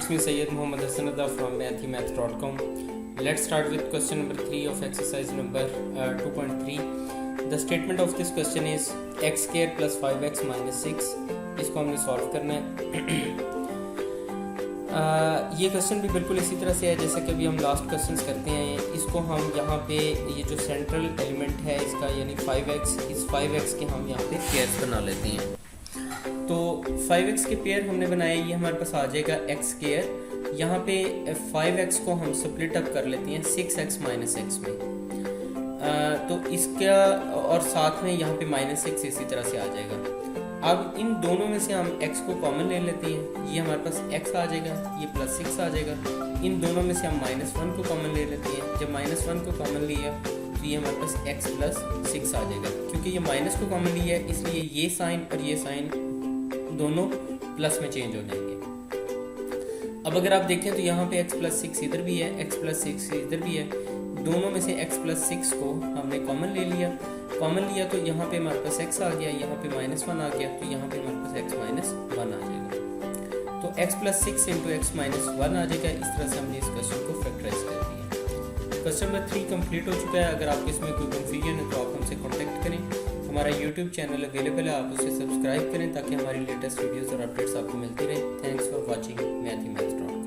It's me Sayyid Muhammad Hassanada from mathemath.com. Let's start with question number 3 of exercise number 2.3. The statement of this question is x square plus 5x minus 6. इसको हमने solve करना है. ये question भी बिल्कुल इसी तरह से है जैसे कि अभी हम लास्ट क्वेश्चंस करते हैं. इसको हम यहाँ पे ये जो सेंट्रल एलिमेंट है इसका यानी 5x, इस 5x के हम यहाँ पे पेयर्स बना लेते हैं. तो 5x के पेयर हमने बनाए, ये हमारे पास आ जाएगा x स्क्वायर. यहाँ पे 5x को हम स्प्लिट अप कर लेते हैं 6x माइनस x में. तो इसका और साथ में यहाँ पे माइनस x इसी तरह से आ जाएगा. अब इन दोनों में से हम x को कॉमन ले लेते हैं. ये हमारे पास x आ जाएगा, ये प्लस 6 आ जाएगा. इन दोनों में से हम -1 को कॉमन ले लेते हैं. जब -1 को कॉमन लिया तो ये हमारे पास x प्लस 6 आ जाएगा. क्योंकि ये माइनस को कॉमन लिया है इसलिए ये साइन और ये साइन दोनों प्लस में चेंज हो जाएंगे. अब अगर आप देखें तो यहाँ पे x प्लस 6 इधर भी है, x प्लस 6 इधर भी है. दोनों में से x प्लस 6 को हमने कॉमन ले लिया. कॉमन लिया तो यहाँ पे हमारे पास x आ गया, यहाँ पे -1 आ गया, तो यहाँ पे हमारे पास x माइनस 1 आ जाएगा. तो x plus 6 into x minus 1 आ जाएगा. इस तरह से हमने इस क्वेश्चन को फैक्टराइज कर दिया. क्वेश्चन नंबर 3 कंप्लीट हो चुका है. अगर आपको इसमें कोई कन्फ्यूजन है तो आप हमसे कॉन्टेक्ट करें. हमारा यूट्यूब चैनल अवेलेबल है, आप उसे सब्सक्राइब करें ताकि हमारी लेटेस्ट वीडियोस और अपडेट्स आपको मिलती रहे. Thanks for watching मैथमेथ.